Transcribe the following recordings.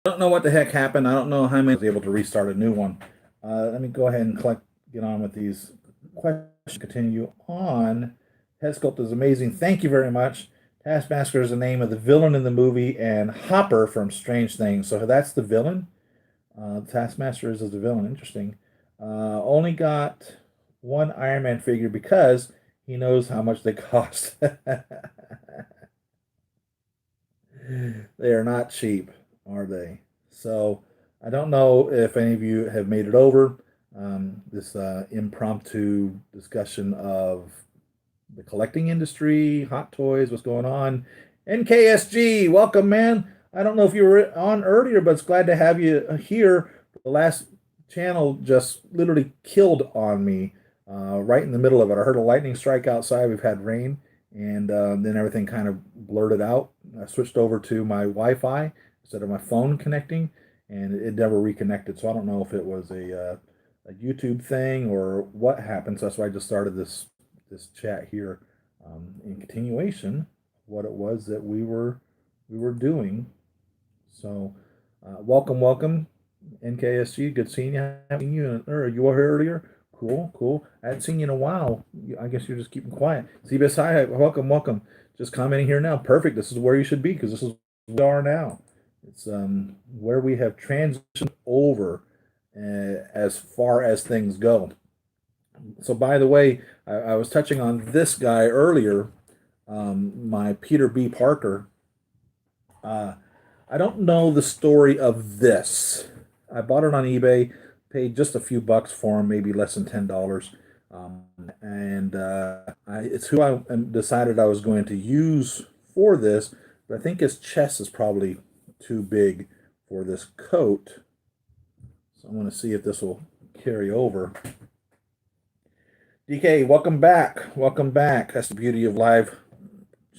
I don't know what the heck happened. I don't know how many I was able to restart a new one. Let me go ahead and get on with these questions. Continue on. Head sculpt is amazing. Thank you very much. Taskmaster is the name of the villain in the movie, and Hopper from Strange Things. So that's the villain. Taskmaster is the villain. Interesting. Only got one Iron Man figure because he knows how much they cost. They are not cheap, are they? So I don't know if any of you have made it over this impromptu discussion of the collecting industry, hot toys, what's going on. NKSG, welcome, man. I don't know if you were on earlier, but it's glad to have you here. The last channel just literally killed on me right in the middle of it. I heard a lightning strike outside. We've had rain, and then everything kind of blurted out. I switched over to my Wi-Fi instead of my phone connecting, and it never reconnected. So I don't know if it was a YouTube thing or what happened. So that's why I just started this chat here in continuation what it was that we were doing. So welcome, welcome, NKSG. Good seeing you. Haven't seen you. Or you were here earlier. Cool, cool. I hadn't seen you in a while. I guess you're just keeping quiet. CBS, hi, welcome, welcome. Just commenting here now. Perfect. This is where you should be because this is where we are now. It's where we have transitioned over as far as things go. So, by the way, I was touching on this guy earlier, my Peter B. Parker. Uh, I don't know the story of this. I bought it on eBay, paid just a few bucks for him, maybe less than $10. And it's who I decided I was going to use for this, but I think his chest is probably too big for this coat. So I'm going to see if this will carry over. DK, welcome back. Welcome back. That's the beauty of live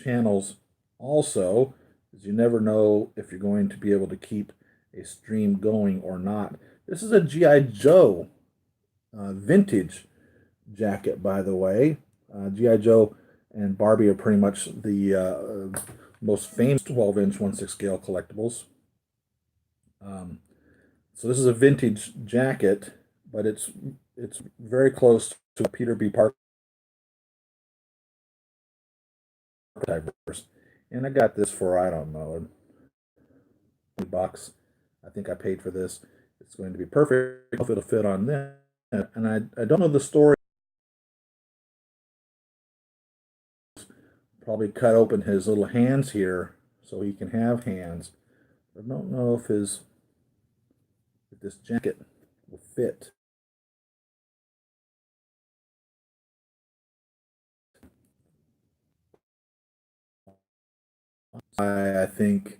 channels also, is you never know if you're going to be able to keep a stream going or not. This is a G.I. Joe vintage jacket, by the way. G.I. Joe and Barbie are pretty much the most famous 12-inch 1/6 scale collectibles. Um, so this is a vintage jacket, but it's very close to Peter B. Parker diverse. And I got this for, I don't know, $20. I think I paid for this. It's going to be perfect if it'll fit on this. And I don't know the story. Probably cut open his little hands here so he can have hands. I don't know if this jacket will fit. I think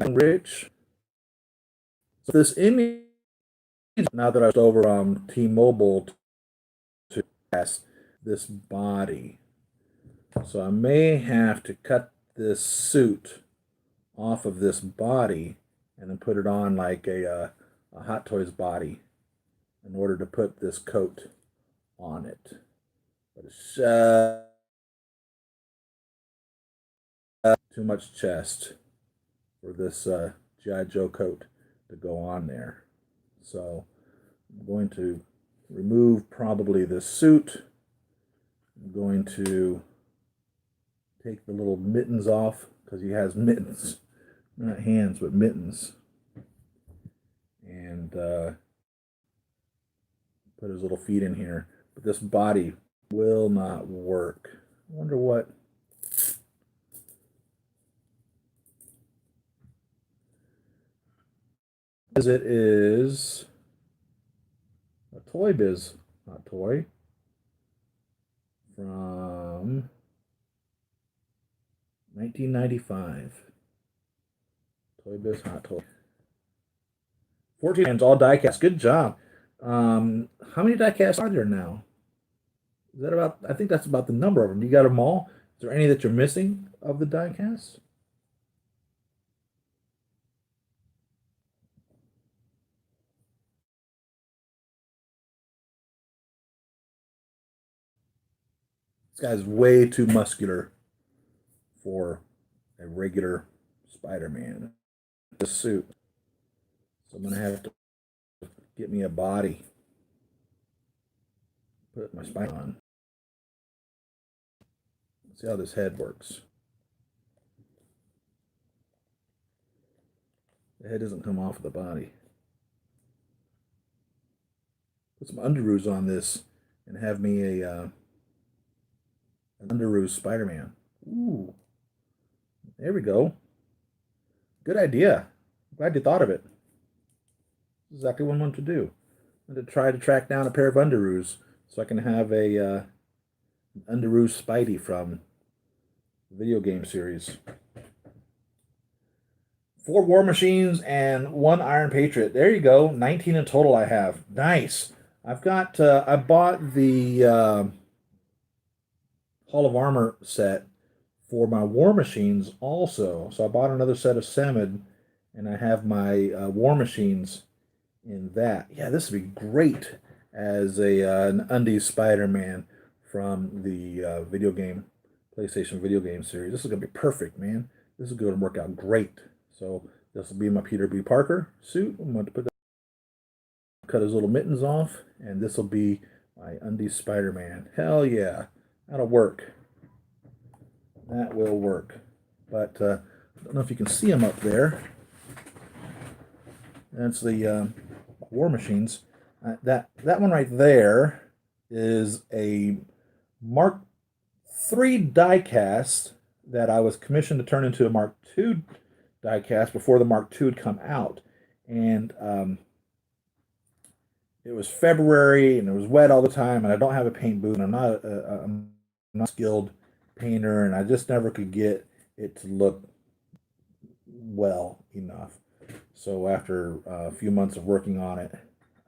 I'm rich. So this image, now that I was over on T-Mobile to pass this body. So I may have to cut this suit off of this body and then put it on like a Hot Toys body in order to put this coat on it. But it's too much chest for this G.I. Joe coat to go on there. So I'm going to remove probably this suit. I'm going to take the little mittens off because he has mittens, not hands, but mittens. And put his little feet in here. But this body will not work. I wonder what. As it is a Toy Biz hot toy from 1995. Toy Biz hot toy. 14 hands, all die cast. Good job. How many die casts are there now? Is that about? I think that's about the number of them. You got them all. Is there any that you're missing of the die casts? This guy's way too muscular for a regular Spider-Man. this suit. So I'm gonna have to get me a body, put my spine on. See how this head works. The head doesn't come off of the body. Put some underoos on this and have me an underoos Spider-Man. Ooh, there we go. Good idea. Glad you thought of it. Exactly what I wanted to do. I'm going to try to track down a pair of underoos so I can have a underoos Spidey from the video game series. 4 War Machines and 1 Iron Patriot. There you go. 19 in total I have. Nice. I've got, I bought the Hall of Armor set for my War Machines also. So I bought another set of 7 and I have my War Machines in that. Yeah, this would be great as an undies Spider-Man from the PlayStation video game series. This is going to be perfect, man. This is going to work out great. So this will be my Peter B. Parker suit. I'm going to cut his little mittens off, and this will be my undies Spider-Man. Hell yeah, that'll work. That will work. But I don't know if you can see him up there. That's the War Machines. That one right there is a Mark III diecast that I was commissioned to turn into a Mark II diecast before the Mark II had come out. And it was February and it was wet all the time, and I don't have a paint booth, and I'm not a skilled painter, and I just never could get it to look well enough. So after a few months of working on it,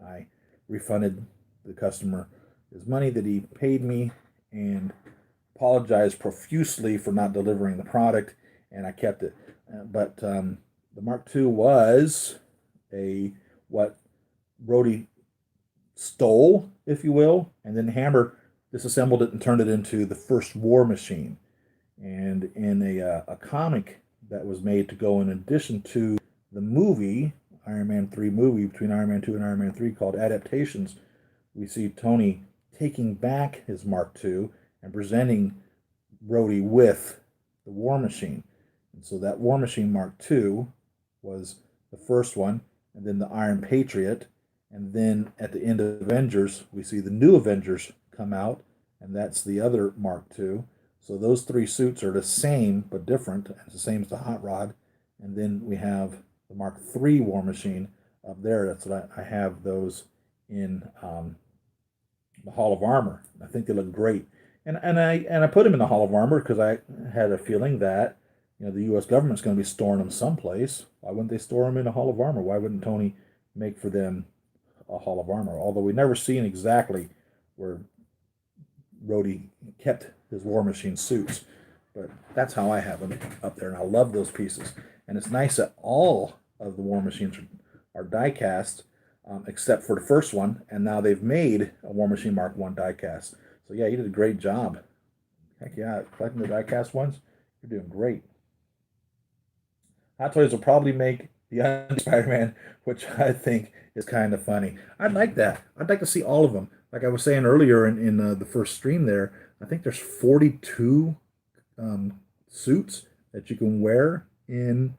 I refunded the customer his money that he paid me and apologized profusely for not delivering the product, and I kept it. But the Mark II was what Brody stole, if you will, and then Hammer disassembled it and turned it into the first War Machine. And in a comic that was made to go in addition to the movie, Iron Man 3 movie, between Iron Man 2 and Iron Man 3, called Adaptations, we see Tony taking back his Mark II and presenting Brody with the War Machine. And so that War Machine Mark II was the first one, and then the Iron Patriot, and then at the end of Avengers, we see the new Avengers come out, and that's the other Mark II. So those 3 suits are the same but different. It's the same as the Hot Rod. And then we have the Mark III War Machine up there. That's what I have those in the Hall of Armor. I think they look great. And I put them in the Hall of Armor because I had a feeling that the U.S. government's going to be storing them someplace. Why wouldn't they store them in a Hall of Armor? Why wouldn't Tony make for them a Hall of Armor? Although we never seen exactly where Rhodey kept his War Machine suits. But that's how I have them up there, and I love those pieces. And it's nice that all of the War Machines are die-cast, except for the first one, and now they've made a War Machine Mark I die-cast. So yeah, you did a great job. Heck yeah, collecting the die-cast ones, you're doing great. Hot Toys will probably make the Spider-Man, which I think is kind of funny. I'd like that. I'd like to see all of them. Like I was saying earlier in the first stream there, I think there's 42 suits that you can wear in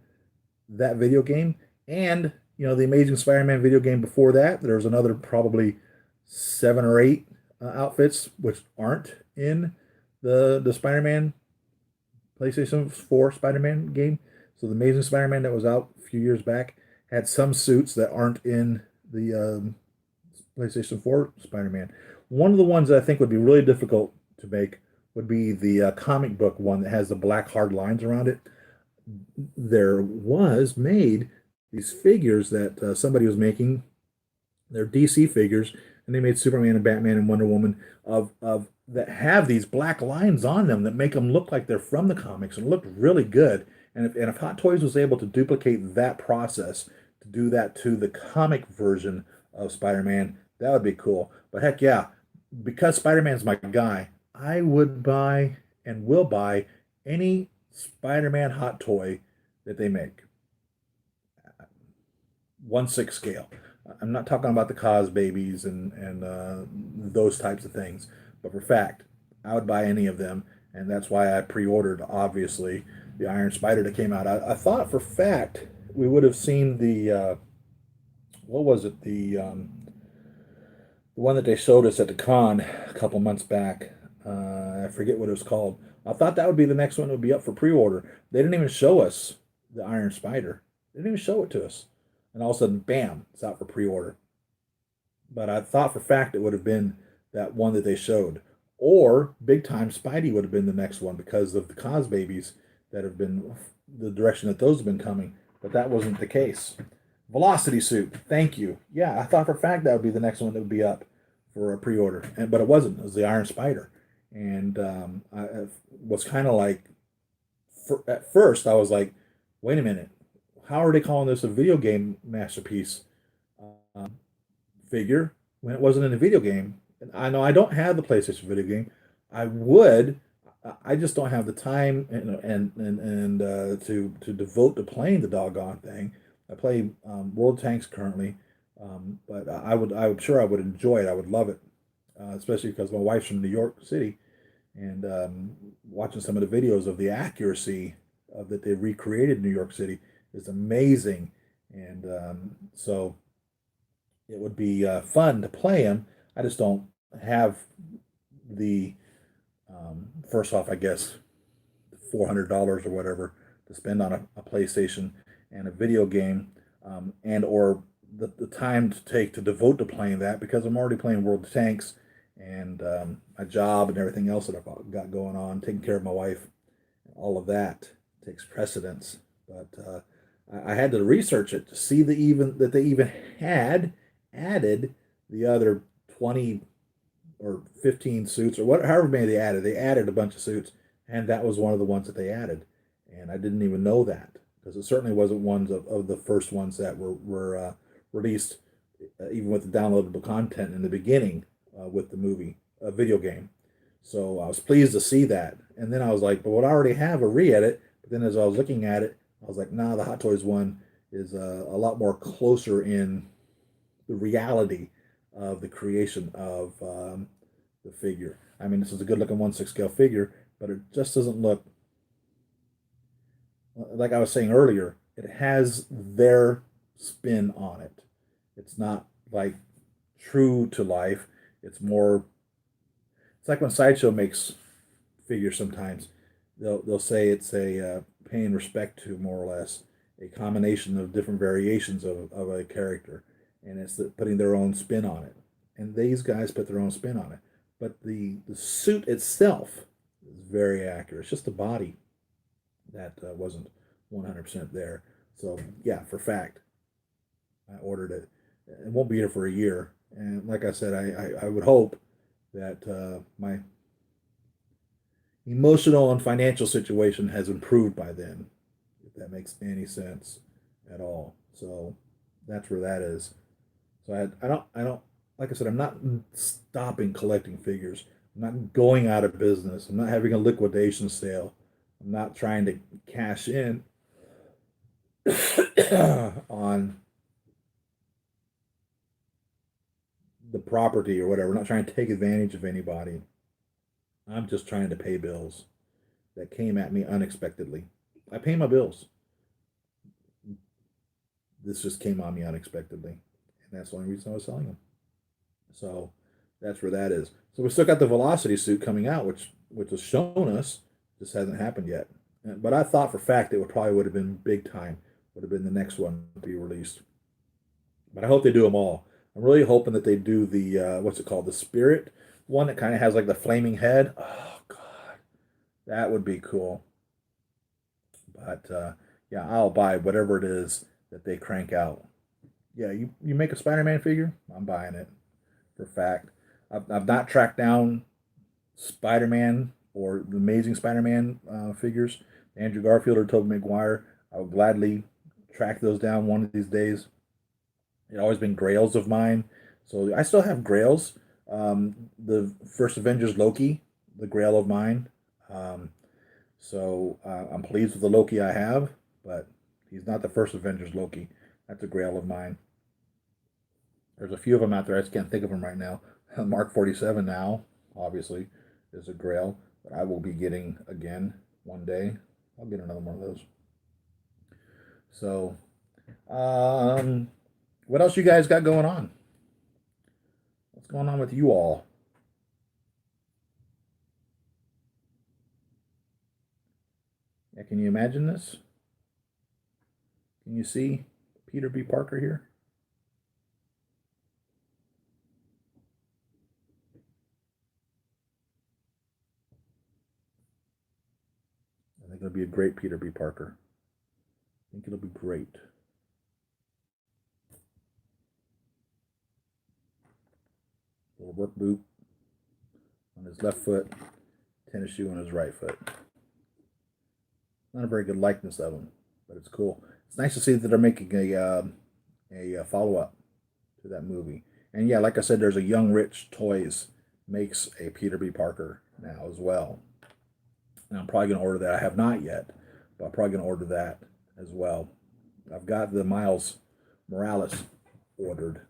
that video game. And, the Amazing Spider-Man video game before that, there's another probably 7 or 8 outfits which aren't in the Spider-Man PlayStation 4 Spider-Man game. So the Amazing Spider-Man that was out a few years back had some suits that aren't in the PlayStation 4 Spider-Man. One of the ones that I think would be really difficult to make would be the comic book one that has the black hard lines around it. There was made these figures that somebody was making. They're DC figures, and they made Superman and Batman and Wonder Woman of that have these black lines on them that make them look like they're from the comics and look really good. And if Hot Toys was able to duplicate that process to do that to the comic version of Spider-Man, that would be cool. But heck yeah, because Spider-Man's my guy, I would buy and will buy any Spider-Man hot toy that they make. 1/6 scale. I'm not talking about the cause babies and those types of things, but for fact, I would buy any of them, and that's why I pre-ordered, obviously, the Iron Spider that came out. I thought for fact we would have seen the what was it, the one that they showed us at the con a couple months back. I forget what it was called. I thought that would be the next one that would be up for pre-order. They didn't even show us the Iron Spider. They didn't even show it to us. And all of a sudden, bam, it's out for pre-order. But I thought for fact it would have been that one that they showed. Or Big Time Spidey would have been the next one because of the cause babies that have been the direction that those have been coming. But that wasn't the case. Velocity suit. Thank you. Yeah, I thought for a fact that would be the next one that would be up for a pre-order, but it wasn't. It was the Iron Spider, and I was kind of like, at first I was like, wait a minute, how are they calling this a video game masterpiece um, figure when it wasn't in a video game? And I know I don't have the PlayStation video game. I would. I just don't have the time and to devote to playing the doggone thing. I play World Tanks currently, but I would sure I would enjoy it. I would love it, especially because my wife's from New York City, and watching some of the videos of the accuracy of that they recreated New York City is amazing, and so it would be fun to play them. I just don't have the first off, I guess, $400 or whatever to spend on a PlayStation and a video game, and or the time to take to devote to playing that because I'm already playing World of Tanks and my job and everything else that I've got going on, taking care of my wife, all of that takes precedence. But I had to research it to see that they even had added the other 20 or 15 suits or however many they added. They added a bunch of suits, and that was one of the ones that they added. And I didn't even know that because it certainly wasn't one of the first ones that were released, even with the downloadable content in the beginning with the movie, video game. So I was pleased to see that. And then I was like, but what I already have a re-edit. But then as I was looking at it, I was like, nah, the Hot Toys one is a lot more closer in the reality of the creation of the figure. I mean, this is a good looking 1/6 scale figure, but it just doesn't look like I was saying earlier. It has their spin on it. It's not like true to life. It's more. It's like when Sideshow makes figures. Sometimes they'll say it's a paying respect to more or less a combination of different variations of a character, and it's putting their own spin on it. And these guys put their own spin on it. But the suit itself is very accurate. It's just the body that wasn't 100% there. So yeah, for fact, I ordered it. It won't be here for a year. And like I said, I would hope that my emotional and financial situation has improved by then, if that makes any sense at all. So that's where that is. So I don't, like I said, I'm not stopping collecting figures. I'm not going out of business. I'm not having a liquidation sale. I'm not trying to cash in on the property or whatever. I'm not trying to take advantage of anybody. I'm just trying to pay bills that came at me unexpectedly. I pay my bills. This just came on me unexpectedly. And that's the only reason I was selling them. So that's where that is. So we still got the Velocity suit coming out, which was shown us, just hasn't happened yet. But I thought for fact it would have been Big Time, would have been the next one to be released. But I hope they do them all. I'm really hoping that they do the what's it called, the Spirit one that kind of has like the flaming head. Oh God, that would be cool. But yeah, I'll buy whatever it is that they crank out. Yeah, you make a Spider-Man figure, I'm buying it for fact. I've not tracked down Spider-Man or the Amazing Spider-Man figures, Andrew Garfield or Tobey Maguire. I would gladly track those down one of these days. It's always been grails of mine, so I still have grails. The first Avengers Loki, the grail of mine. Um, so I'm pleased with the Loki I have, but he's not the first Avengers Loki. That's a grail of mine. There's a few of them out there. I just can't think of them right now. Mark 47 now, obviously, is a grail that I will be getting again one day. I'll get another one of those. So, what else you guys got going on? What's going on with you all? Yeah, can you imagine this? Can you see Peter B. Parker here? I think it'll be a great Peter B. Parker. I think it'll be great. Little work boot on his left foot, tennis shoe on his right foot. Not a very good likeness of him, but it's cool. It's nice to see that they're making a follow up to that movie. And yeah, like I said, there's a Young Rich Toys makes a Peter B. Parker now as well. And I'm probably going to order that. I have not yet, but I'm probably going to order that as well. I've got the Miles Morales ordered.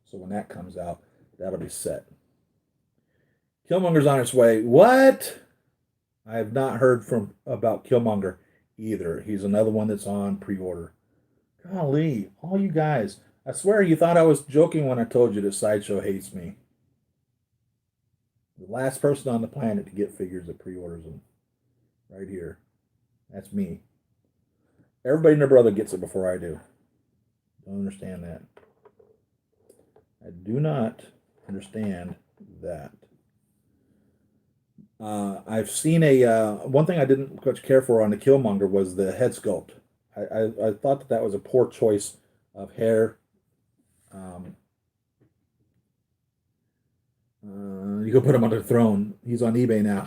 So when that comes out, that'll be set. Killmonger's on its way. What? I have not heard from about Killmonger either. He's another one that's on pre-order. Golly, all you guys. I swear you thought I was joking when I told you that Sideshow hates me. The last person on the planet to get figures that pre-orders them. Right here. That's me. Everybody and their brother gets it before I do. Don't understand that. I do not understand that. I've seen one thing I didn't much care for on the Killmonger was the head sculpt. I thought that that was a poor choice of hair. You go put him on the throne. He's on eBay now.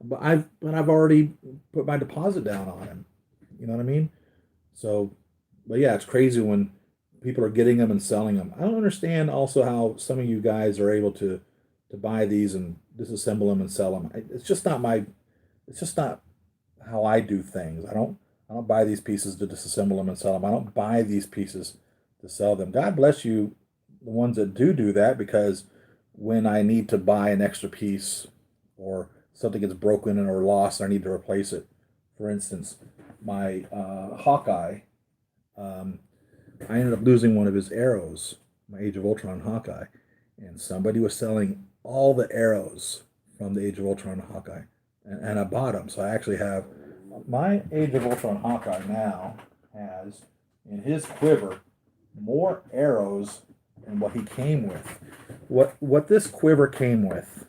But I've already put my deposit down on him. You know what I mean? So, but yeah, it's crazy when people are getting them and selling them. I don't understand also how some of you guys are able to buy these and disassemble them and sell them. It's just not my. It's just not how I do things. I don't buy these pieces to disassemble them and sell them. I don't buy these pieces to sell them. God bless you, the ones that do that, because when I need to buy an extra piece or something gets broken or lost, I need to replace it. For instance, my Hawkeye, I ended up losing one of his arrows, my Age of Ultron Hawkeye, and somebody was selling all the arrows from the Age of Ultron Hawkeye, and I bought them. So I actually have my Age of Ultron Hawkeye now has in his quiver more arrows than what he came with. What this quiver came with,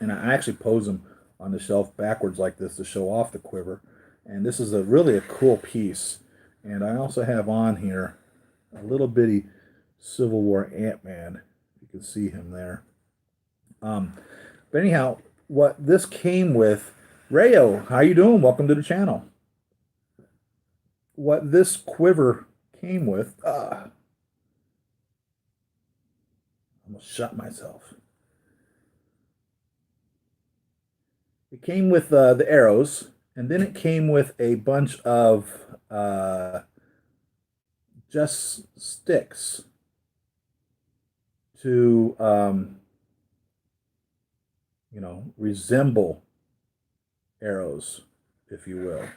and I actually pose them on the shelf backwards like this to show off the quiver. And this is really a cool piece. And I also have on here a little bitty Civil War Ant-Man. You can see him there. But anyhow, what this came with, Rayo, how you doing? Welcome to the channel. What this quiver came with, I almost shot myself. It came with the arrows, and then it came with a bunch of just sticks to, resemble arrows, if you will.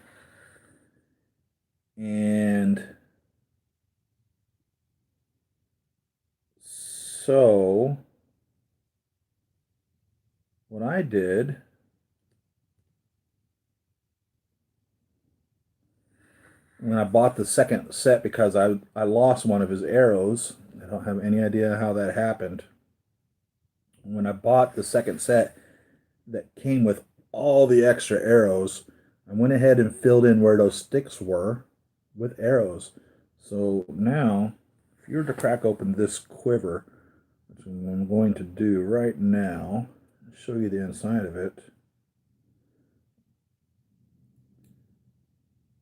And so what I did, when I bought the second set, because I lost one of his arrows, I don't have any idea how that happened. When I bought the second set that came with all the extra arrows, I went ahead and filled in where those sticks were with arrows. So now, if you were to crack open this quiver, which I'm going to do right now, show you the inside of it.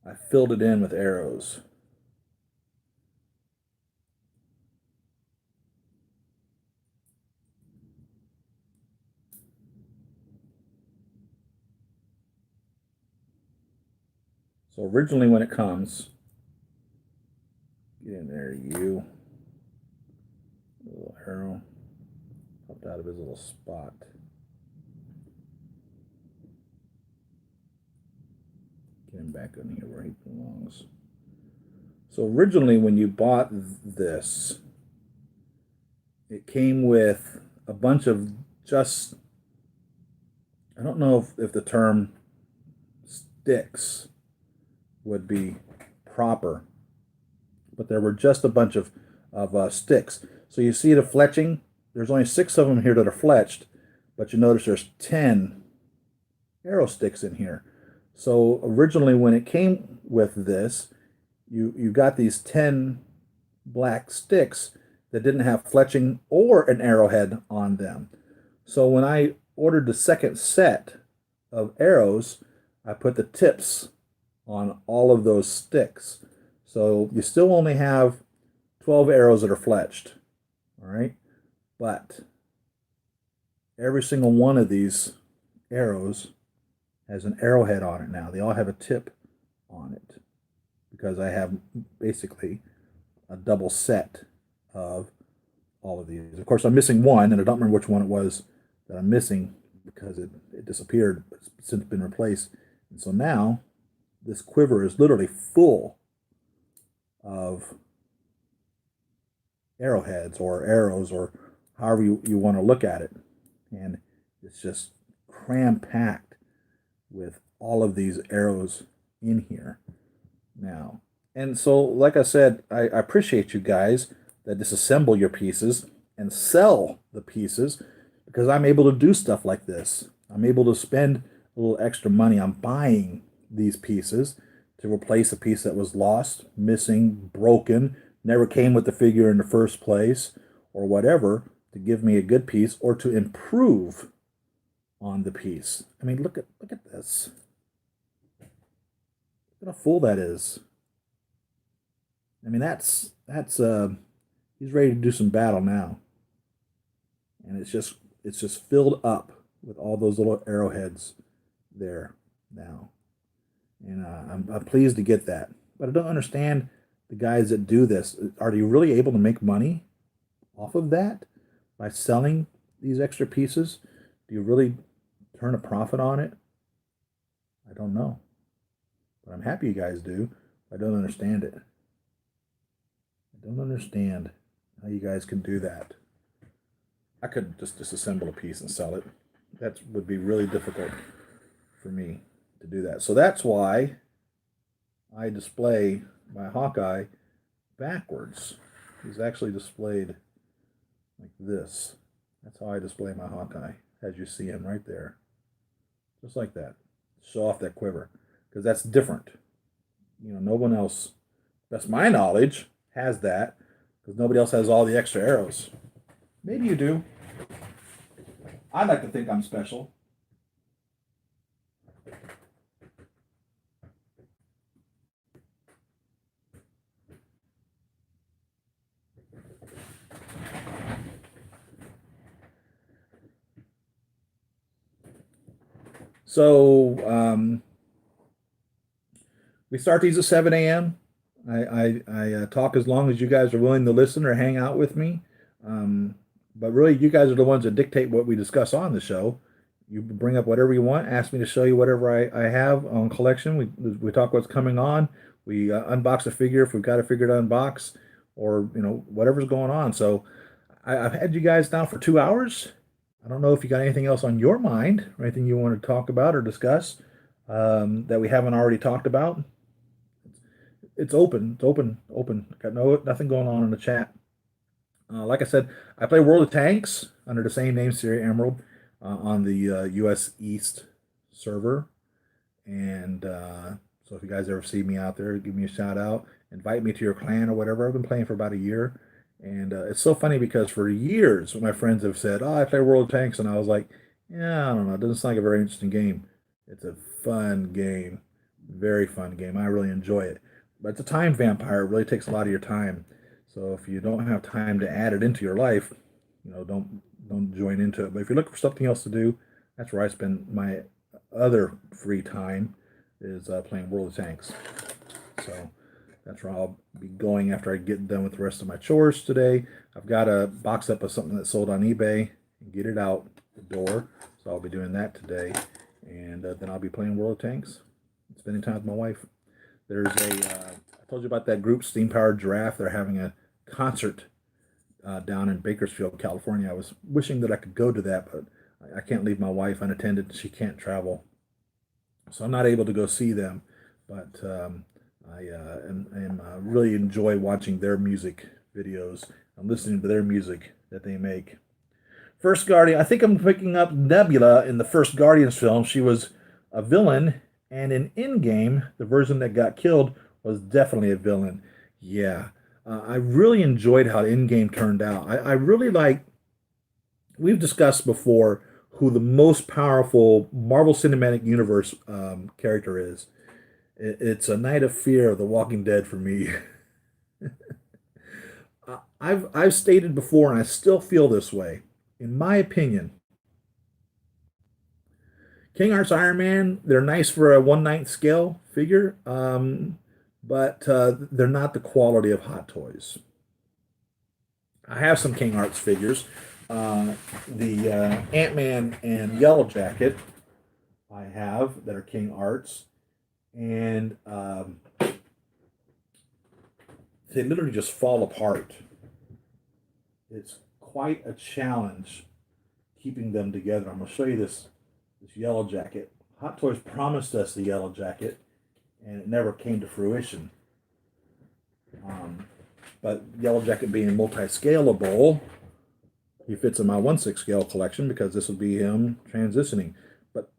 I filled it in with arrows. So originally when it comes, Get in there, you. Little arrow popped out of his little spot. Get him back in here where he belongs. So originally when you bought this, it came with a bunch of just, I don't know if the term sticks would be proper, but there were just a bunch of sticks. So you see the fletching, there's only 6 of them here that are fletched, but you notice there's 10 arrow sticks in here. So originally when it came with this, you got these 10 black sticks that didn't have fletching or an arrowhead on them. So when I ordered the second set of arrows, I put the tips on all of those sticks. So you still only have 12 arrows that are fletched, all right? But every single one of these arrows has an arrowhead on it now. They all have a tip on it because I have basically a double set of all of these. Of course, I'm missing one, and I don't remember which one it was that I'm missing because it disappeared, but it's since been replaced. And so now this quiver is literally full of arrowheads or arrows or however you want to look at it. And it's just cram-packed with all of these arrows in here now. And so, like I said, I appreciate you guys that disassemble your pieces and sell the pieces because I'm able to do stuff like this. I'm able to spend a little extra money on buying these pieces to replace a piece that was lost, missing, broken, never came with the figure in the first place, or whatever, to give me a good piece or to improve on the piece. I mean, look at this. Look how full that is. I mean, that's he's ready to do some battle now. And it's just filled up with all those little arrowheads there now. And I'm pleased to get that. But I don't understand the guys that do this. Are they really able to make money off of that by selling these extra pieces? Do you really turn a profit on it? I don't know. But I'm happy you guys do. I don't understand it. I don't understand how you guys can do that. I could just disassemble a piece and sell it. That would be really difficult for me to do that. So that's why I display my Hawkeye backwards. He's actually displayed like this. That's how I display my Hawkeye, as you see him right there. Just like that. Show off that quiver. Because that's different. You know, no one else, that's my knowledge, has that. Because nobody else has all the extra arrows. Maybe you do. I like to think I'm special. So we start these at 7 a.m. I talk as long as you guys are willing to listen or hang out with me. But really, you guys are the ones that dictate what we discuss on the show. You bring up whatever you want. Ask me to show you whatever I have on collection. We talk what's coming on. We unbox a figure if we've got a figure to unbox, or whatever's going on. So I've had you guys now for 2 hours. I don't know if you got anything else on your mind or anything you want to talk about or discuss that we haven't already talked about. It's open. It's open. Got nothing going on in the chat. Like I said, I play World of Tanks under the same name, Siri Emerald, on the US East server. And so if you guys ever see me out there, give me a shout out. Invite me to your clan or whatever. I've been playing for about a year. And it's so funny because for years, my friends have said, "Oh, I play World of Tanks." And I was like, "Yeah, I don't know. It doesn't sound like a very interesting game." It's a fun game. Very fun game. I really enjoy it. But it's a time vampire. It really takes a lot of your time. So if you don't have time to add it into your life, don't join into it. But if you're looking for something else to do, that's where I spend my other free time is playing World of Tanks. So That's where I'll be going after I get done with the rest of my chores today. I've got a box up of something that's sold on eBay and get it out the door. So I'll be doing that today. And then I'll be playing World of Tanks, spending time with my wife. There's I told you about that group, Steam Powered Giraffe. They're having a concert down in Bakersfield, California. I was wishing that I could go to that, but I can't leave my wife unattended. She can't travel. So I'm not able to go see them. But I really enjoy watching their music videos and listening to their music that they make. First Guardian, I think I'm picking up Nebula in the first Guardians film. She was a villain, and in Endgame, the version that got killed was definitely a villain. Yeah, I really enjoyed how Endgame turned out. I really like, we've discussed before who the most powerful Marvel Cinematic Universe character is. It's a Night of Fear of The Walking Dead for me. I've stated before, and I still feel this way. In my opinion, King Art's Iron Man, they're nice for a 1/9 scale figure, but they're not the quality of Hot Toys. I have some King Arts figures. The Ant-Man and Yellow Jacket I have that are King Arts, and they literally just fall apart. It's quite a challenge keeping them together. I'm going to show you this Yellow Jacket. Hot Toys promised us the Yellow Jacket, and it never came to fruition. But Yellow Jacket being multi-scalable, he fits in my 1/6 scale collection because this would be him transitioning. But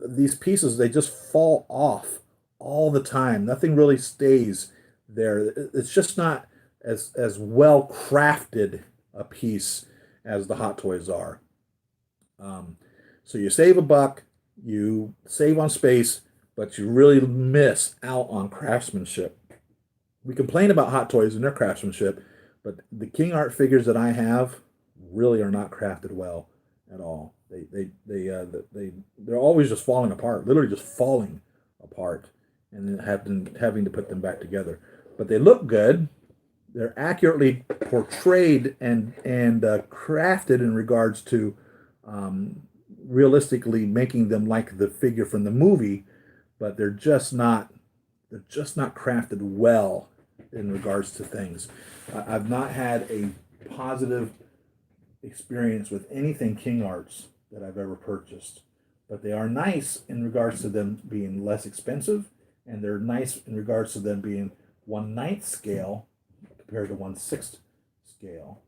these pieces, they just fall off all the time. Nothing really stays there. It's just not as well crafted a piece as the Hot Toys are. So you save a buck, you save on space, but you really miss out on craftsmanship. We complain about Hot Toys and their craftsmanship, but the King Art figures that I have really are not crafted well at all. They're always just falling apart, literally just falling apart, and then having to put them back together. But they look good. They're accurately portrayed and crafted in regards to realistically making them like the figure from the movie, but they're just not crafted well in regards to things. I've not had a positive experience with anything King Arts that I've ever purchased, but they are nice in regards to them being less expensive, and they're nice in regards to them being 1/9 scale compared to 1/6 scale.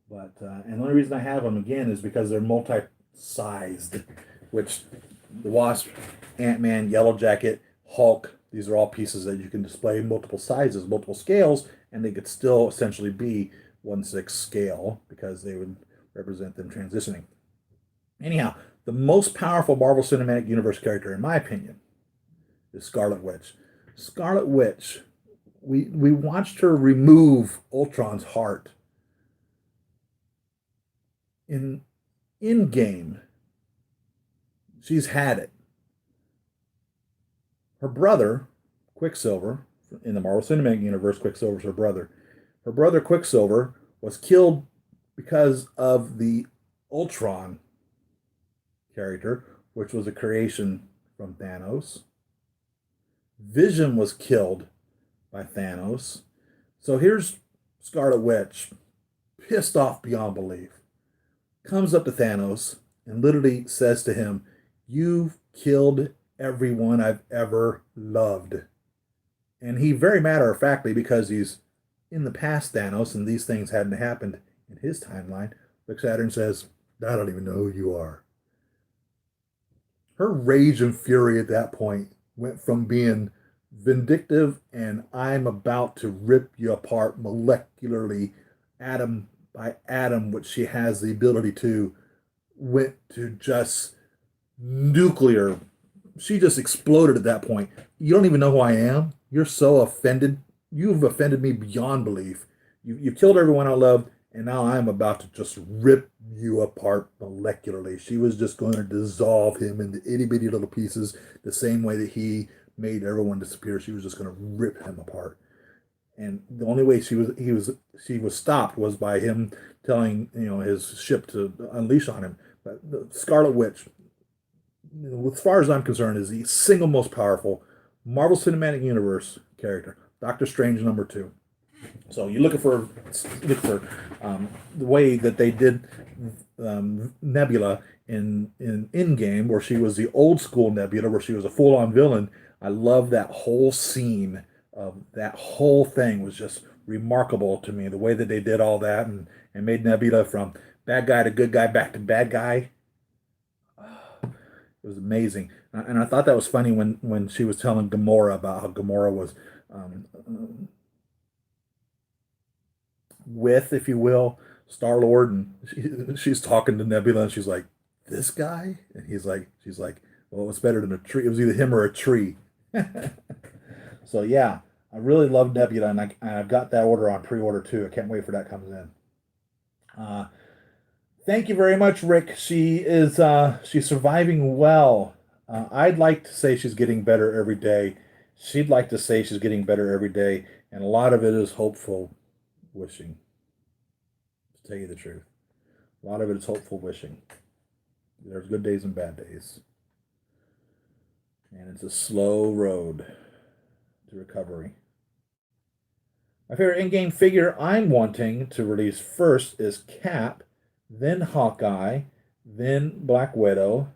But and the only reason I have them again is because they're multi-sized, which the Wasp, Ant-Man, Yellow Jacket, Hulk, these are all pieces that you can display in multiple sizes, multiple scales, and they could still essentially be 1/6 scale because they would represent them transitioning. Anyhow, the most powerful Marvel Cinematic Universe character, in my opinion, is Scarlet Witch. Scarlet Witch, we watched her remove Ultron's heart. In game, she's had it. Her brother, Quicksilver, in the Marvel Cinematic Universe, Quicksilver's her brother. Her brother Quicksilver was killed because of the Ultron character, which was a creation from Thanos. Vision was killed by Thanos. So here's Scarlet Witch, pissed off beyond belief, comes up to Thanos and literally says to him, "You've killed everyone I've ever loved." And he very matter of factly, because he's in the past Thanos and these things hadn't happened in his timeline, looks at her and says, "I don't even know who you are." Her rage and fury at that point went from being vindictive and I'm about to rip you apart molecularly, atom by atom, which she has the ability to, went to just nuclear. She just exploded at that point. "You don't even know who I am. You're so offended. You've offended me beyond belief. You killed everyone I loved, and now I'm about to just rip you apart molecularly." She was just going to dissolve him into itty bitty little pieces the same way that he made everyone disappear. She was just going to rip him apart. and the only way she was stopped was by him telling his ship to unleash on him. But the Scarlet Witch, as far as I'm concerned, is the single most powerful Marvel Cinematic Universe character. Doctor Strange #2. So you're the way that they did Nebula in Endgame, where she was the old school Nebula, where she was a full on villain. I love that whole scene of that whole thing was just remarkable to me. The way that they did all that and made Nebula from bad guy to good guy back to bad guy. It was amazing, and I thought that was funny when she was telling Gamora about how Gamora was with, if you will, Star Lord, and she's talking to Nebula, and she's like, "This guy," and she's like, "Well, it's better than a tree. It was either him or a tree." So yeah, I really love Nebula, and I've got that order on pre-order too. I can't wait for that comes in. Uh, Thank you very much, Rick. She's surviving well. I'd like to say she's getting better every day. She'd like to say she's getting better every day, and a lot of it is hopeful wishing. To tell you the truth, a lot of it is hopeful wishing. There's good days and bad days, and it's a slow road to recovery. My favorite in-game figure I'm wanting to release first is Cap, then Hawkeye, then Black Widow,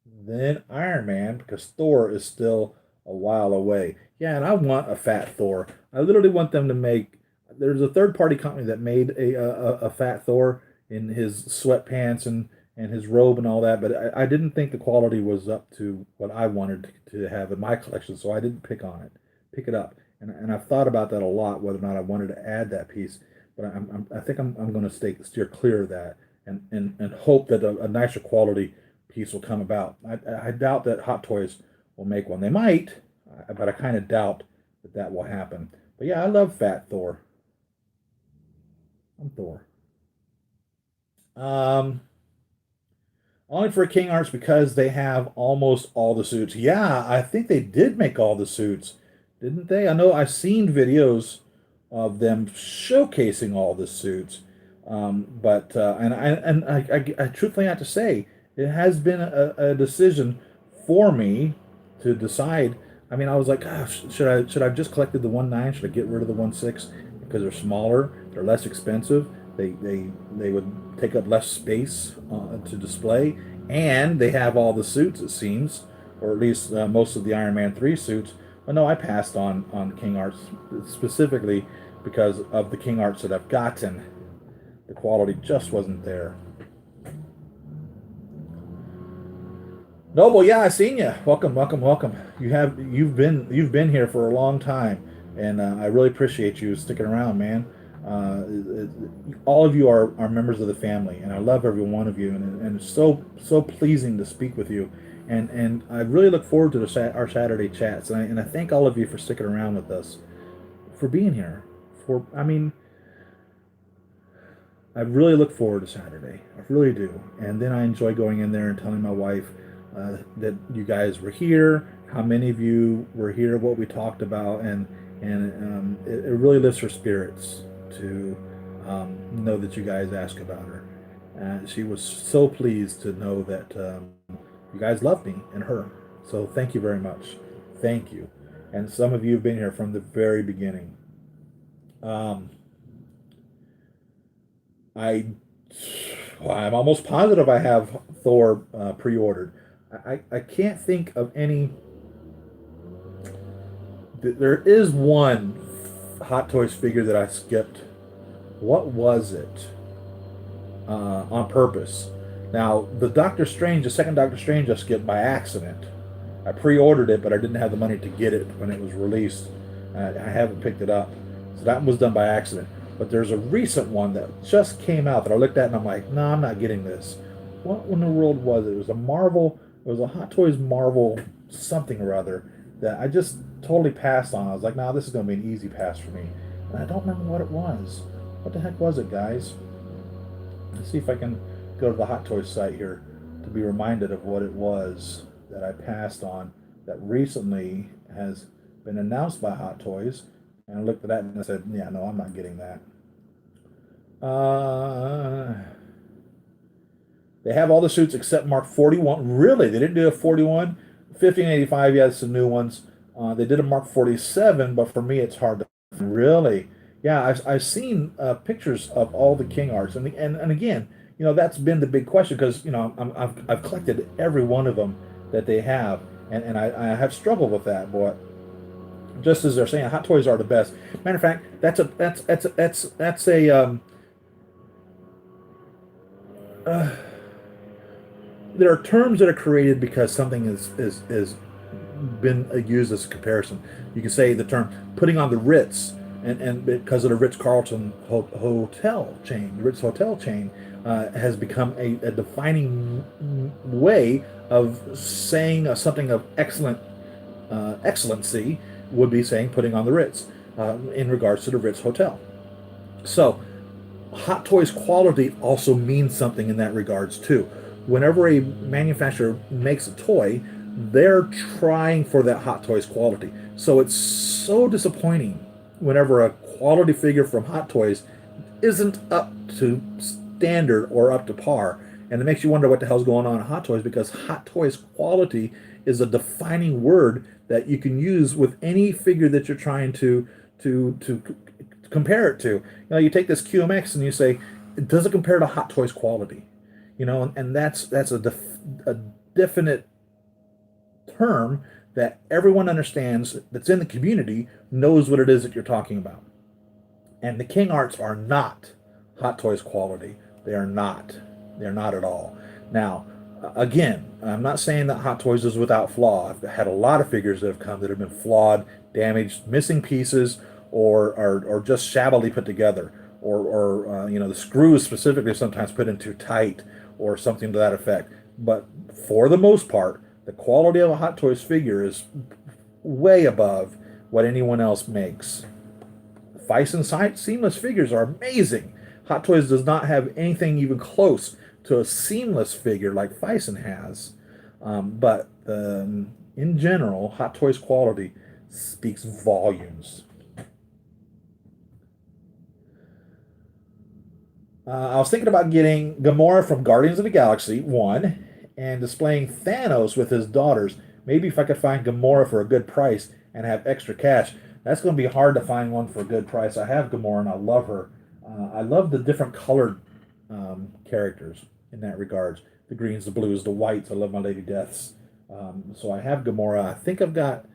then Iron Man, because Thor is still a while away. Yeah, and I want a fat Thor. I literally want them to make. There's a third-party company that made a fat Thor in his sweatpants and his robe and all that, but I didn't think the quality was up to what I wanted to have in my collection, so I didn't pick it up. And I've thought about that a lot, whether or not I wanted to add that piece, but I think I'm going to steer clear of that and hope that a nicer quality piece will come about. I doubt that Hot Toys will make one. They might, but I kind of doubt that will happen. But yeah, I love Fat Thor. I'm Thor. Um, Only for King Arts because they have almost all the suits. Yeah, I think they did make all the suits, didn't they? I know I've seen videos of them showcasing all the suits. But I truthfully have to say it has been a decision for me to decide. I mean, I was like, gosh, should I have just collected the 1.9? Should I get rid of the 1.6 because they're smaller, they're less expensive, they would take up less space to display, and they have all the suits, it seems, or at least most of the Iron Man 3 suits. But no, I passed on King Arts specifically because of the King Arts that I've gotten. The quality just wasn't there. Noble, yeah, I seen you. Welcome, welcome, welcome. You've been here for a long time, and I really appreciate you sticking around, man. All of you are members of the family, and I love every one of you, and it's so pleasing to speak with you, and I really look forward to our Saturday chats, and I thank all of you for sticking around with us, for being here. I mean, I really look forward to Saturday. I really do. And then I enjoy going in there and telling my wife that you guys were here, how many of you were here, what we talked about, and it really lifts her spirits to know that you guys asked about her. She was so pleased to know that you guys love me and her. So thank you very much. Thank you. And some of you have been here from the very beginning. Um, I I'm almost positive I have Thor pre-ordered. I can't think of any. There is one Hot Toys figure that I skipped. What was it? On purpose. Now the second Doctor Strange, I skipped by accident. I pre-ordered it, but I didn't have the money to get it when it was released. I haven't picked it up, so that was done by accident. But there's a recent one that just came out that I looked at and I'm like, no, I'm not getting this. What in the world was it? It was a Marvel. It was a Hot Toys Marvel something or other that I just totally passed on. I was like, nah, this is going to be an easy pass for me. And I don't remember what it was. What the heck was it, guys? Let's see if I can go to the Hot Toys site here to be reminded of what it was that I passed on that recently has been announced by Hot Toys And I looked at that and I said, yeah, no, I'm not getting that. Uh, they have all the suits except Mark 41. Really? They didn't do a 41? 1585, yeah, it's the new ones. They did a Mark 47, but for me, it's hard to. Really? Yeah, I've seen pictures of all the King arts. And again, that's been the big question because, I've collected every one of them that they have. And I have struggled with that, boy. Just as they're saying, Hot Toys are the best. Matter of fact, that's a uh, there are terms that are created because something is been used as a comparison. You can say the term putting on the Ritz, and because of the Ritz Carlton hotel chain, the Ritz hotel chain has become a defining way of saying something of excellency would be saying putting on the Ritz in regards to the Ritz hotel. So Hot Toys quality also means something in that regards too. Whenever a manufacturer makes a toy, they're trying for that Hot Toys quality. So it's so disappointing whenever a quality figure from Hot Toys isn't up to standard or up to par. And it makes you wonder what the hell's going on in Hot Toys because Hot Toys quality is a defining word that you can use with any figure that you're trying to compare it to. You take this QMX and you say, does it compare to Hot Toys quality? And that's a definite term that everyone understands that's in the community knows what it is that you're talking about. And the King Arts are not Hot Toys quality. They are not. They're not at all. Now, again, I'm not saying that Hot Toys is without flaw. I've had a lot of figures that have come that have been flawed, damaged, missing pieces, or just shabbily put together, or the screws specifically sometimes put in too tight, or something to that effect. But for the most part, the quality of a Hot Toys figure is way above what anyone else makes. Vice and seamless figures are amazing. Hot Toys does not have anything even close to a seamless figure like Bison has. But in general, Hot Toys quality speaks volumes. I was thinking about getting Gamora from Guardians of the Galaxy 1 and displaying Thanos with his daughters. Maybe if I could find Gamora for a good price and have extra cash. That's going to be hard to find one for a good price. I have Gamora and I love her. I love the different colored characters in that regards. The greens, the blues, the whites. I love my Lady Deaths. So I have Gamora. I think I've got.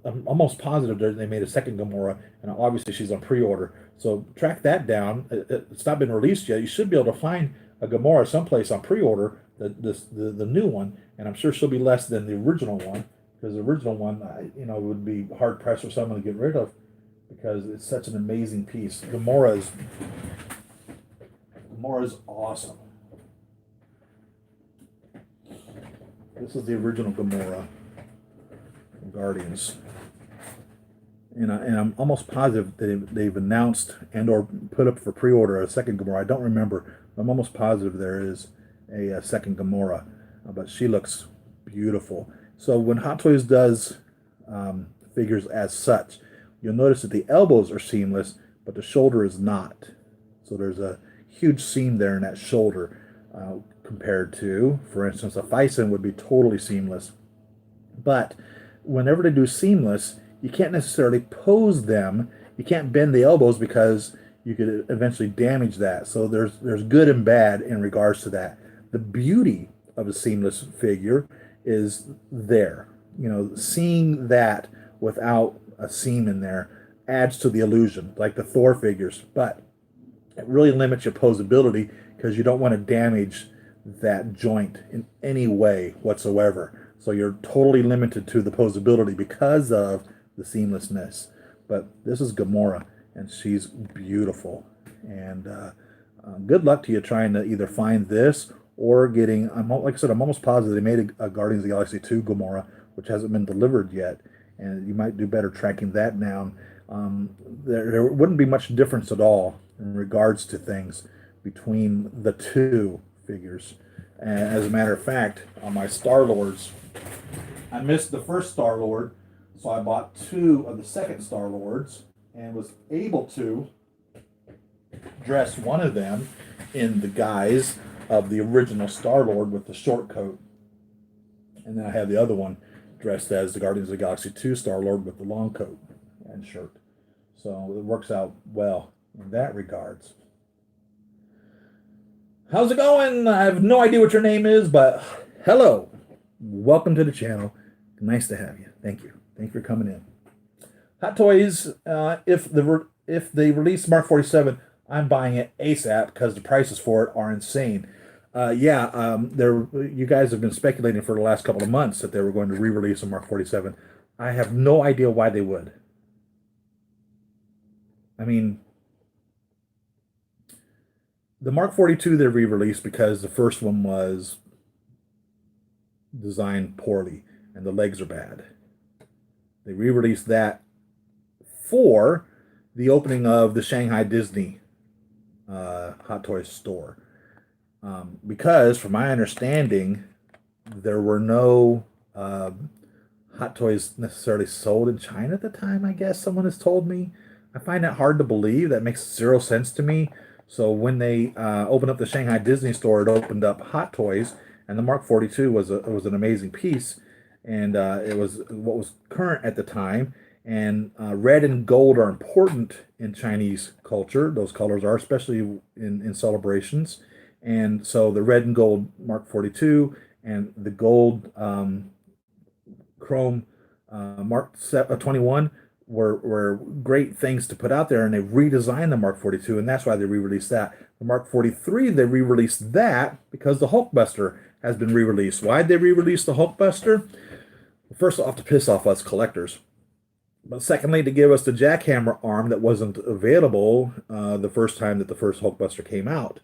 I'm almost positive they made a second Gamora, and obviously she's on pre-order. So track that down. It's not been released yet. You should be able to find a Gamora someplace on pre-order, the new one, and I'm sure she'll be less than the original one because the original one, would be hard pressed for someone to get rid of because it's such an amazing piece. Gamora's awesome. This is the original Gamora from Guardians. And I'm almost positive they've announced and or put up for pre-order a second Gamora. I don't remember. But I'm almost positive there is a second Gamora, but she looks beautiful. So when Hot Toys does figures as such, you'll notice that the elbows are seamless, but the shoulder is not. So there's a huge seam there in that shoulder compared to, for instance, a Bison would be totally seamless. But whenever they do seamless, you can't necessarily pose them. You can't bend the elbows because you could eventually damage that. So there's good and bad in regards to that. The beauty of a seamless figure is there. Seeing that without a seam in there adds to the illusion, like the Thor figures. But it really limits your posability because you don't want to damage that joint in any way whatsoever. So you're totally limited to the posability because of the seamlessness. But this is Gamora, and she's beautiful. And good luck to you trying to either find this or getting. Like I said, I'm almost positive they made a Guardians of the Galaxy 2 Gamora, which hasn't been delivered yet, and you might do better tracking that down. There wouldn't be much difference at all in regards to things between the two figures. And as a matter of fact, on my Star Lords, I missed the first Star Lord, so I bought two of the second Star Lords, and was able to dress one of them in the guise of the original Star-Lord with the short coat. And then I have the other one dressed as the Guardians of the Galaxy 2 Star-Lord with the long coat and shirt. So it works out well in that regards. How's it going? I have no idea what your name is, but hello. Welcome to the channel. Nice to have you. Thank you. Thank you for coming in. Hot Toys, if they release Mark 47, I'm buying it ASAP because the prices for it are insane. You guys have been speculating for the last couple of months that they were going to re-release a Mark 47. I have no idea why they would. I mean, the Mark 42 they re-released because the first one was designed poorly and the legs are bad. They re-released that for the opening of the Shanghai Disney Hot Toys store. Because, from my understanding, there were no Hot Toys necessarily sold in China at the time, I guess someone has told me. I find that hard to believe. That makes zero sense to me. So when they opened up the Shanghai Disney store, it opened up Hot Toys, and the Mark 42 was an amazing piece, and it was what was current at the time. And red and gold are important in Chinese culture. Those colors are, especially in celebrations. And so the red and gold Mark 42 and the gold chrome Mark 21 were great things to put out there, and they redesigned the Mark 42, and that's why they re-released that. The Mark 43, they re-released that because the Hulkbuster has been re-released. Why'd they re-release the Hulkbuster? Well, first off, to piss off us collectors. But secondly, to give us the jackhammer arm that wasn't available the first time that the first Hulkbuster came out.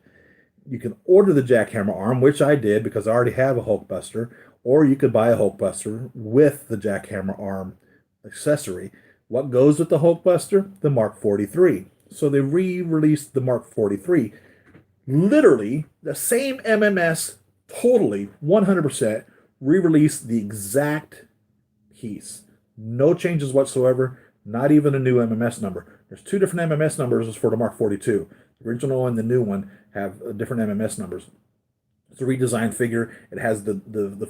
You can order the jackhammer arm, which I did because I already have a Hulkbuster, or you could buy a Hulkbuster with the jackhammer arm accessory. What goes with the Hulkbuster? The Mark 43. So they re-released the Mark 43. Literally, the same MMS, totally, 100%, re-released the exact piece. No changes whatsoever, not even a new MMS number. There's two different MMS numbers for the Mark 42. The original and the new one have different MMS numbers. It's a redesigned figure. It has the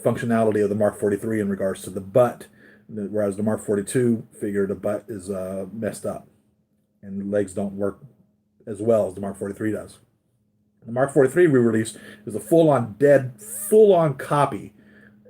functionality of the Mark 43 in regards to the butt, whereas the Mark 42 figure, the butt is messed up, and the legs don't work as well as the Mark 43 does. The Mark 43 re-release is a full-on copy.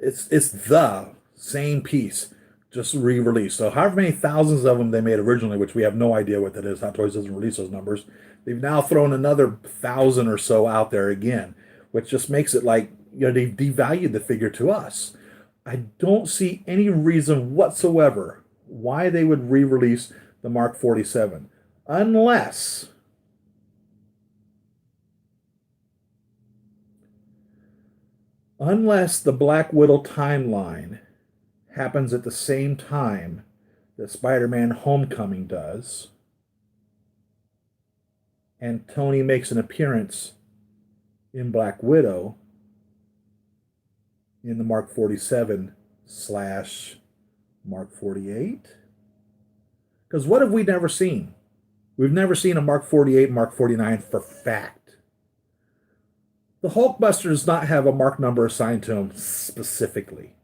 It's the same piece, just re-released. So however many thousands of them they made originally, which we have no idea what that is, Hot Toys doesn't release those numbers, they've now thrown another 1,000 or so out there again, which just makes it like, they've devalued the figure to us. I don't see any reason whatsoever why they would re-release the Mark 47, unless the Black Widow timeline happens at the same time that Spider-Man Homecoming does, and Tony makes an appearance in Black Widow in the Mark 47 / Mark 48. Because what have we never seen? We've never seen a Mark 48, Mark 49 for fact. The Hulkbuster does not have a Mark number assigned to him specifically.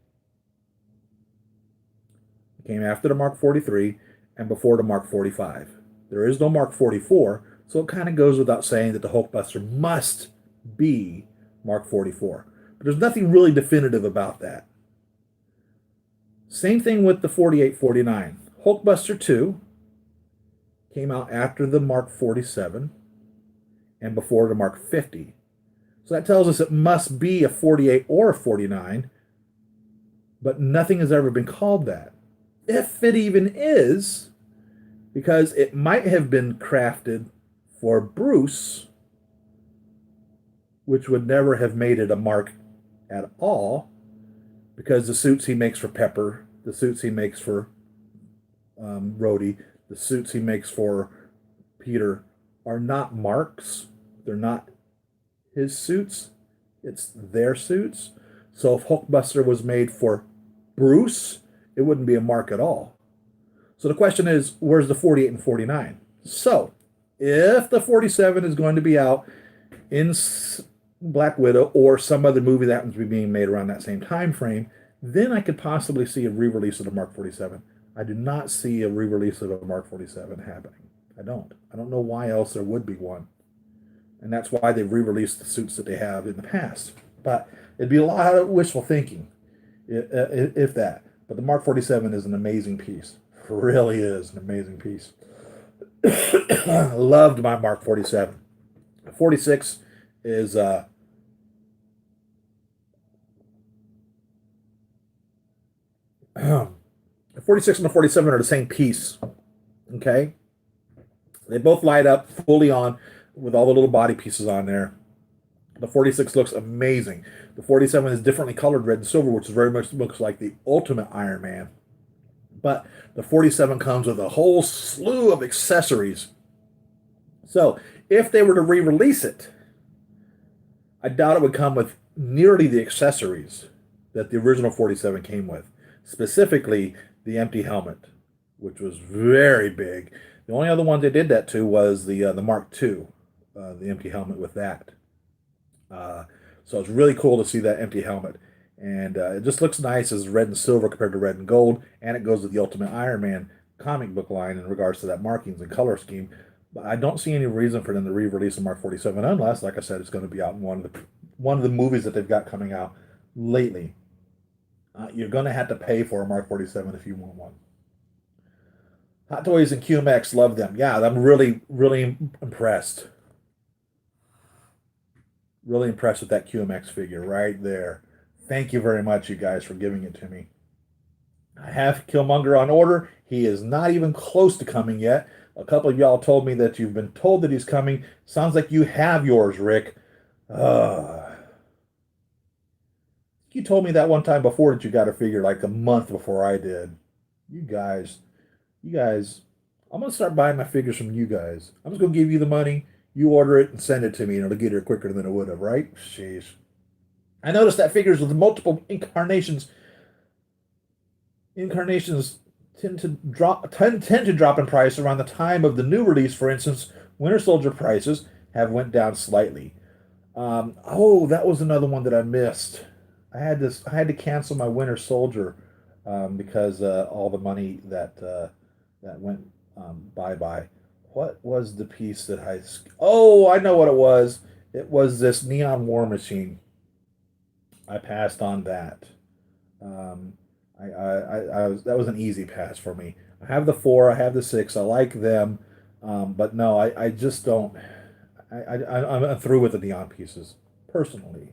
It came after the Mark 43 and before the Mark 45. There is no Mark 44, so it kind of goes without saying that the Hulkbuster must be Mark 44. But there's nothing really definitive about that. Same thing with the 48-49. Hulkbuster 2 came out after the Mark 47 and before the Mark 50. So that tells us it must be a 48 or a 49, but nothing has ever been called that. If it even is, because it might have been crafted for Bruce, which would never have made it a Mark at all, because the suits he makes for Pepper, the suits he makes for Rhodey, the suits he makes for Peter are not Marks. They're not his suits. It's their suits. So if Hulkbuster was made for Bruce, it wouldn't be a Mark at all. So the question is, where's the 48 and 49? So if the 47 is going to be out in Black Widow or some other movie that happens to be being made around that same time frame, then I could possibly see a re-release of the Mark 47. I do not see a re-release of a Mark 47 happening. I don't. I don't know why else there would be one. And that's why they've re-released the suits that they have in the past. But it'd be a lot of wishful thinking, if that. But the Mark 47 is an amazing piece. It really is an amazing piece. Loved my Mark 47. 46 is the 46 and the 47 are the same piece. Okay, they both light up fully on with all the little body pieces on there. The 46 looks amazing. The 47 is differently colored red and silver, which is very much looks like the ultimate Iron Man. But the 47 comes with a whole slew of accessories. So if they were to re-release it, I doubt it would come with nearly the accessories that the original 47 came with. Specifically, the empty helmet, which was very big. The only other one they did that to was the Mark II, the empty helmet with that. So it's really cool to see that empty helmet. And it just looks nice as red and silver compared to red and gold. And it goes with the Ultimate Iron Man comic book line in regards to that markings and color scheme. But I don't see any reason for them to re-release a Mark 47 unless, like I said, it's going to be out in one of the movies that they've got coming out lately. You're going to have to pay for a Mark 47 if you want one. Hot Toys and QMX, love them. Yeah, I'm really, really impressed. Really impressed with that QMX figure right there. Thank you very much, you guys, for giving it to me. I have Killmonger on order. He is not even close to coming yet. A couple of y'all told me that you've been told that he's coming. Sounds like you have yours, Rick. You told me that one time before that you got a figure like a month before I did. You guys, I'm going to start buying my figures from you guys. I'm just going to give you the money. You order it and send it to me, and it'll get here quicker than it would have, right? Jeez. I noticed that figures with multiple incarnations tend to drop in price around the time of the new release. For instance, Winter Soldier prices have went down slightly. That was another one that I missed. I had to cancel my Winter Soldier because all the money that went bye. What was the piece that I? Oh, I know what it was. It was this Neon War Machine. I passed on that. That was an easy pass for me. I have the 4, I have the 6, I like them, but no, I just don't. I'm through with the neon pieces personally.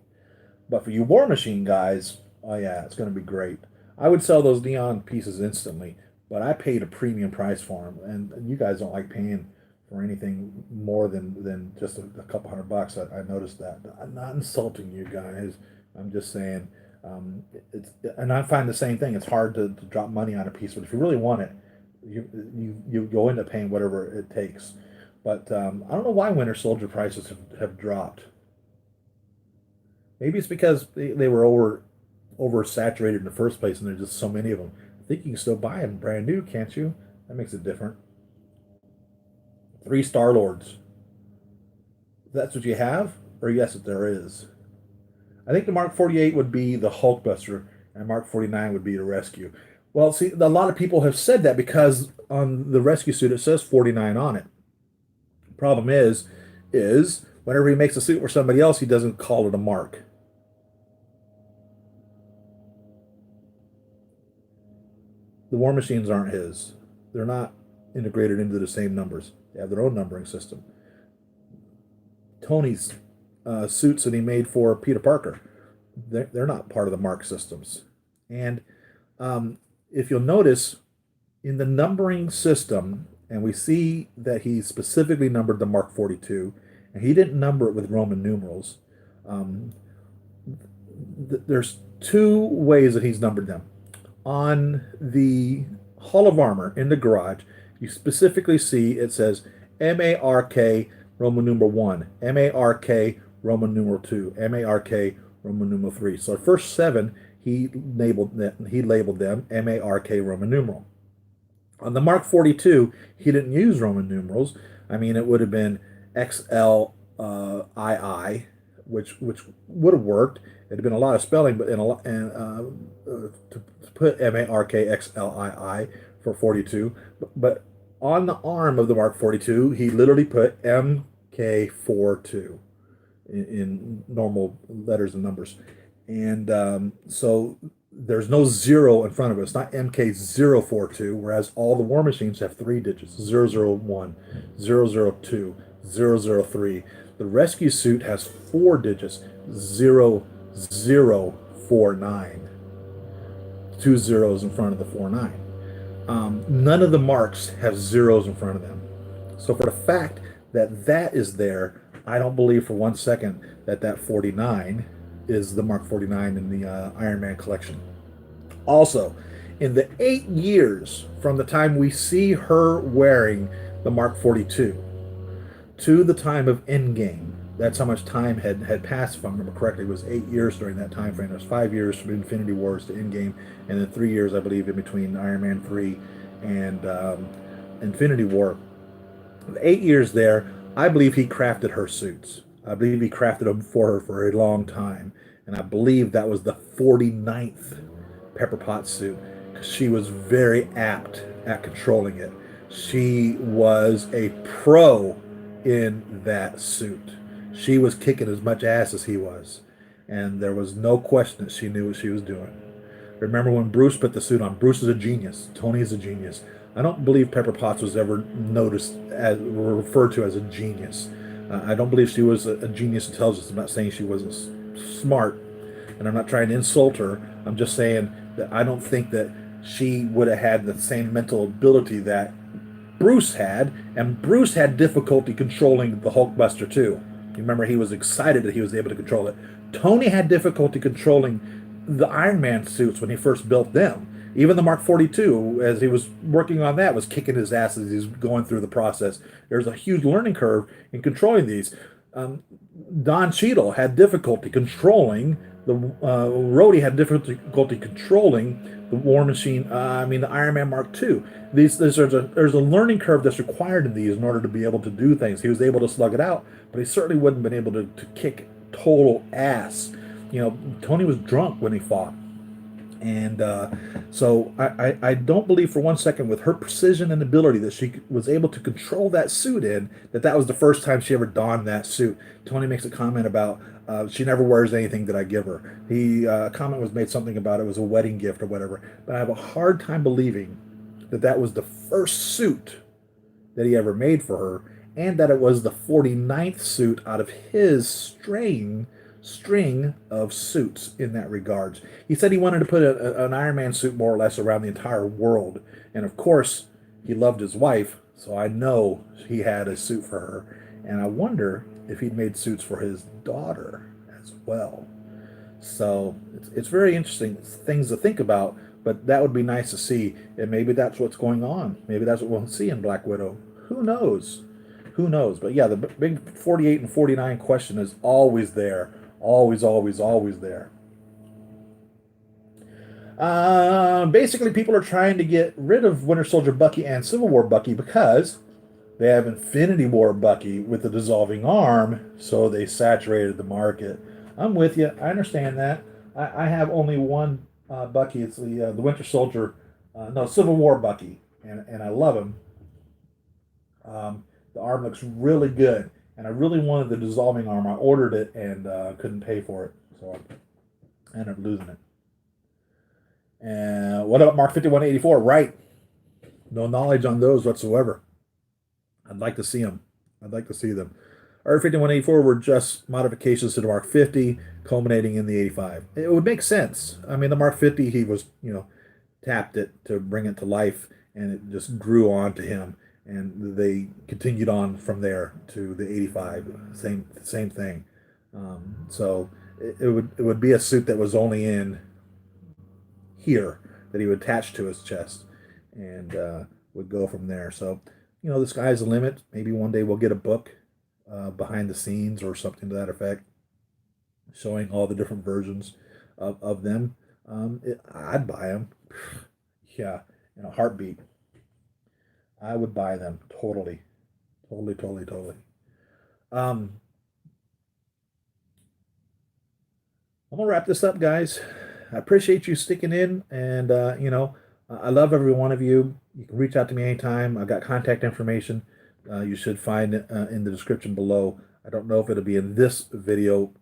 But for you War Machine guys, oh yeah, it's going to be great. I would sell those neon pieces instantly, but I paid a premium price for them, and you guys don't like paying for anything more than just a couple $100. I noticed that. I'm not insulting you guys. I'm just saying, and I find the same thing. It's hard to drop money on a piece, but if you really want it, you go into paying whatever it takes. But I don't know why Winter Soldier prices have dropped. Maybe it's because they were oversaturated in the first place, and there's just so many of them. I think you can still buy them brand new, can't you? That makes it different. 3 Star-Lords. That's what you have? Or yes, there is. I think the Mark 48 would be the Hulkbuster, and Mark 49 would be the Rescue. Well, see, a lot of people have said that because on the Rescue suit it says 49 on it. The problem is whenever he makes a suit for somebody else, he doesn't call it a mark. The War Machines aren't his. They're not integrated into the same numbers. They have their own numbering system. Tony's suits that he made for Peter Parker, they're not part of the mark systems. And if you'll notice, in the numbering system, and we see that he specifically numbered the Mark 42, and he didn't number it with Roman numerals. There's 2 ways that he's numbered them. On the Hall of Armor in the garage, you specifically see it says M-A-R-K Roman numeral 1, M-A-R-K Roman numeral 2, M-A-R-K Roman numeral 3. So the first 7 he labeled them M-A-R-K Roman numeral. On the Mark 42, he didn't use Roman numerals. I mean, it would have been XLII, which would have worked. It'd have been a lot of spelling, but in a lot and to put MARKXLII for 42. But on the arm of the Mark 42, he literally put MK42 in normal letters and numbers. And so there's no zero in front of it. It's not MK042, whereas all the war machines have three digits: 001, 002, 003. The rescue suit has four digits: 0049. Two zeros in front of the 49. None of the marks have zeros in front of them. So for the fact that that is there, I don't believe for 1 second that that 49 is the Mark 49 in the Iron Man collection. Also, in the 8 years from the time we see her wearing the Mark 42 to the time of Endgame, that's how much time had passed, if I remember correctly. It was 8 years during that time frame. It was 5 years from Infinity Wars to Endgame, and then 3 years, I believe, in between Iron Man 3 and Infinity War. The 8 years there, I believe he crafted her suits. I believe he crafted them for her for a long time. And I believe that was the 49th Pepper Potts suit, because she was very apt at controlling it. She was a pro in that suit. She was kicking as much ass as he was. And there was no question that she knew what she was doing. Remember when Bruce put the suit on? Bruce is a genius. Tony is a genius. I don't believe Pepper Potts was ever noticed as or referred to as a genius. I don't believe she was a genius intelligence. I'm not saying she wasn't smart, and I'm not trying to insult her. I'm just saying that I don't think that she would have had the same mental ability that Bruce had, and Bruce had difficulty controlling the Hulkbuster too. You remember he was excited that he was able to control it. Tony had difficulty controlling the Iron Man suits when he first built them. Even the Mark 42, as he was working on that, was kicking his ass as he's going through the process. There's a huge learning curve in controlling these. Um, Don Cheadle had difficulty controlling the Rhodey had difficulty controlling the War Machine. The Iron Man Mark II. There's a learning curve that's required in these in order to be able to do things. He was able to slug it out, but he certainly wouldn't have been able to kick total ass. Tony was drunk when he fought. And so I don't believe for 1 second, with her precision and ability, that she was able to control that suit that was the first time she ever donned that suit. Tony makes a comment about she never wears anything that I give her. The comment was made something about it was a wedding gift or whatever. But I have a hard time believing that that was the first suit that he ever made for her, and that it was the 49th suit out of his string of suits in that regards. He said he wanted to put an Iron Man suit more or less around the entire world. And of course, he loved his wife, so I know he had a suit for her. And I wonder if he'd made suits for his daughter as well. So it's very interesting things to think about, but that would be nice to see. And maybe that's what's going on. Maybe that's what we'll see in Black Widow. Who knows? Who knows? But yeah, the big 48 and 49 question is always there. Always, always, always there. Basically, people are trying to get rid of Winter Soldier Bucky and Civil War Bucky because they have Infinity War Bucky with the dissolving arm, so they saturated the market. I'm with you. I understand that. I have only one Bucky. It's the Winter Soldier, no, Civil War Bucky, and I love him. The arm looks really good, and I really wanted the dissolving arm. I ordered it and couldn't pay for it, so I ended up losing it. And what about Mark 5184? Right. No knowledge on those whatsoever. I'd like to see them. I'd like to see them. Our 5184 were just modifications to the Mark 50, culminating in the 85. It would make sense. I mean, the Mark 50, he was, tapped it to bring it to life, and it just grew on to him. And they continued on from there to the 85. Same thing. So it would be a suit that was only in here, that he would attach to his chest, and would go from there. So, the sky's the limit. Maybe one day we'll get a book behind the scenes or something to that effect, showing all the different versions of them. I'd buy them. Yeah, in a heartbeat. I would buy them. Totally. Totally, totally, totally. Um, I'm gonna wrap this up, guys. I appreciate you sticking in, and I love every one of you. You can reach out to me anytime. I've got contact information. You should find it in the description below. I don't know if it'll be in this video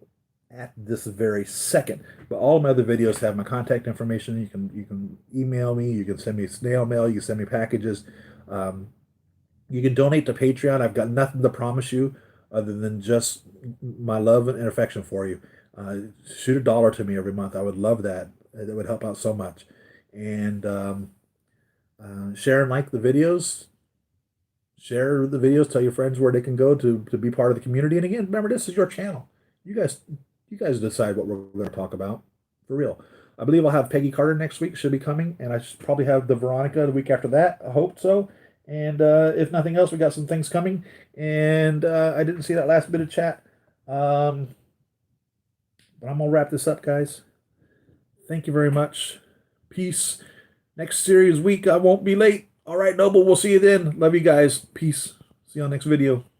at this very second, but all my other videos have my contact information. You can email me. You can send me snail mail. You can send me packages. Um, you can donate to Patreon. I've got nothing to promise you other than just my love and affection for you. Shoot $1 to me every month. I would love that. That would help out so much. And share and like the videos. Share the videos. Tell your friends where they can go to be part of the community. And again, remember, this is your channel. You guys decide what we're going to talk about for real. I believe I'll have Peggy Carter next week. Should be coming, and I should probably have the Veronica the week after that. I hope so. And if nothing else, we got some things coming. And I didn't see that last bit of chat. But I'm gonna wrap this up, guys. Thank you very much. Peace. Next series week, I won't be late. All right, Noble. We'll see you then. Love you guys. Peace. See you on the next video.